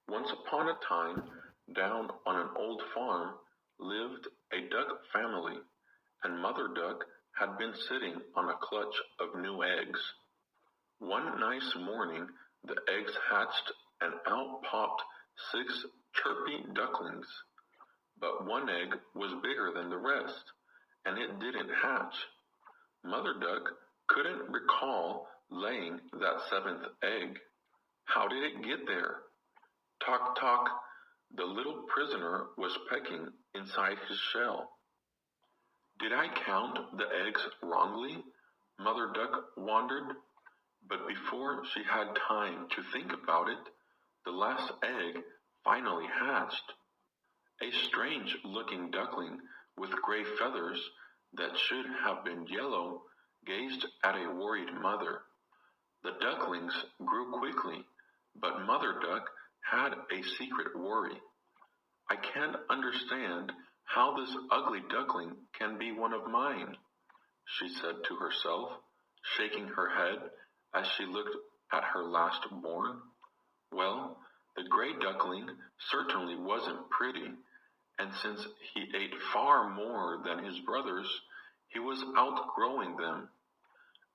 Once upon a time, down on an old farm, lived a duck family, and Mother Duck had been sitting on a clutch of new eggs. One nice morning, the eggs hatched and out popped six chirpy ducklings. But one egg was bigger than the rest, and it didn't hatch. Mother Duck couldn't recall laying that seventh egg. How did it get there? Tock tock, the little prisoner was pecking inside his shell. Did I count the eggs wrongly? Mother Duck wondered, but before she had time to think about it, the last egg finally hatched. A strange-looking duckling with gray feathers that should have been yellow gazed at a worried mother. The ducklings grew quickly, but Mother Duck had a secret worry. I can't understand how this ugly duckling can be one of mine, she said to herself, shaking her head as she looked at her last born. Well, the gray duckling certainly wasn't pretty, and since he ate far more than his brothers, he was outgrowing them.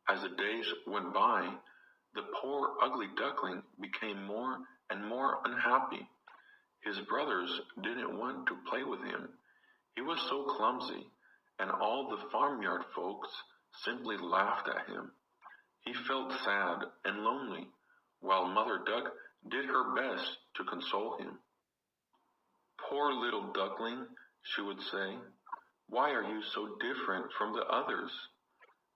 As the days went by, the poor ugly duckling became more and more unhappy. His brothers didn't want to play with him. He was so clumsy, and all the farmyard folks simply laughed at him. He felt sad and lonely, while Mother Duck did her best to console him. Poor little duckling, she would say, why are you so different from the others?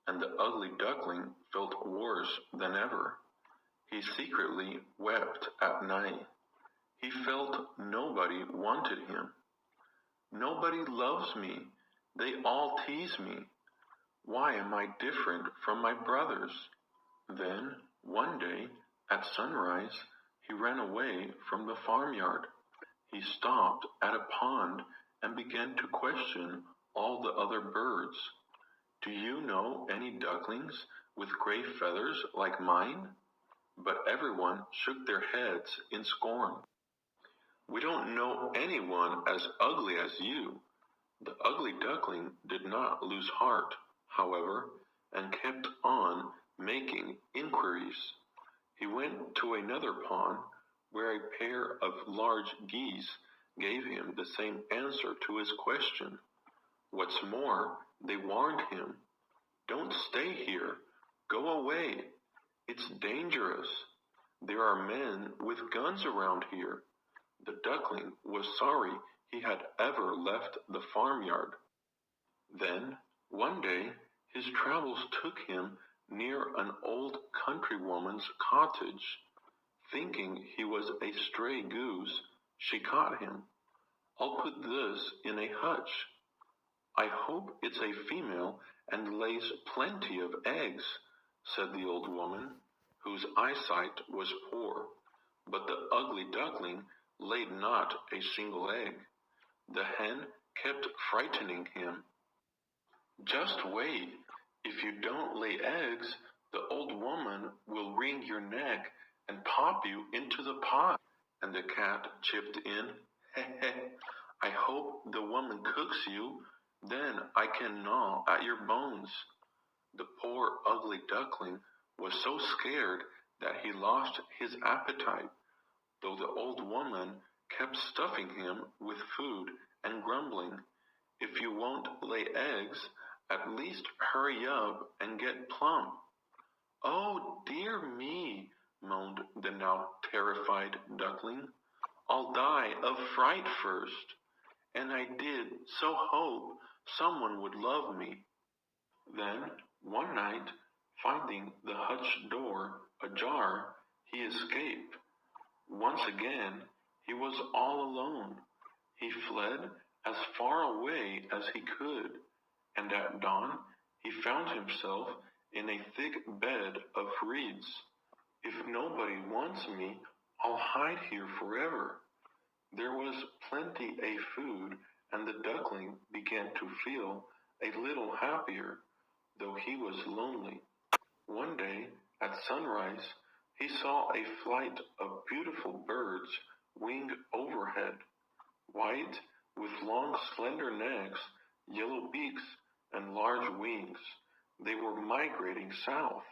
And the ugly duckling felt worse than ever. He secretly wept at night. He felt nobody wanted him. Nobody loves me. They all tease me. Why am I different from my brothers? Then, one day, at sunrise, he ran away from the farmyard. He stopped at a pond and began to question all the other birds. Do you know any ducklings with gray feathers like mine? But everyone shook their heads in scorn. We don't know anyone as ugly as you. The ugly duckling did not lose heart, however, and kept on making inquiries. He went to another pond where a pair of large geese gave him the same answer to his question. What's more, they warned him, don't stay here. Go away. It's dangerous. There are men with guns around here. The duckling was sorry he had ever left the farmyard. Then, one day, his travels took him near an old countrywoman's cottage. Thinking he was a stray goose, she caught him. I'll put this in a hutch. I hope it's a female and lays plenty of eggs, said the old woman, whose eyesight was poor. But the ugly duckling laid not a single egg. The hen kept frightening him. Just wait. If you don't lay eggs, the old woman will wring your neck and pop you into the pot. And the cat chipped in, I hope the woman cooks you, then I can gnaw at your bones. The poor ugly duckling was so scared that he lost his appetite, though the old woman kept stuffing him with food and grumbling, if you won't lay eggs, at least hurry up and get plump. Oh, dear me, moaned the now terrified duckling. I'll die of fright first. And I did so hope someone would love me. Then, one night, finding the hutch door ajar, he escaped. Once again, he was all alone. He fled as far away as he could, and at dawn he found himself in a thick bed of reeds. If nobody wants me, I'll hide here forever. There was plenty of food, and the duckling began to feel a little happier, though he was lonely. One day, at sunrise, he saw a flight of beautiful birds white, with long slender necks, yellow beaks, and large wings. They were migrating south.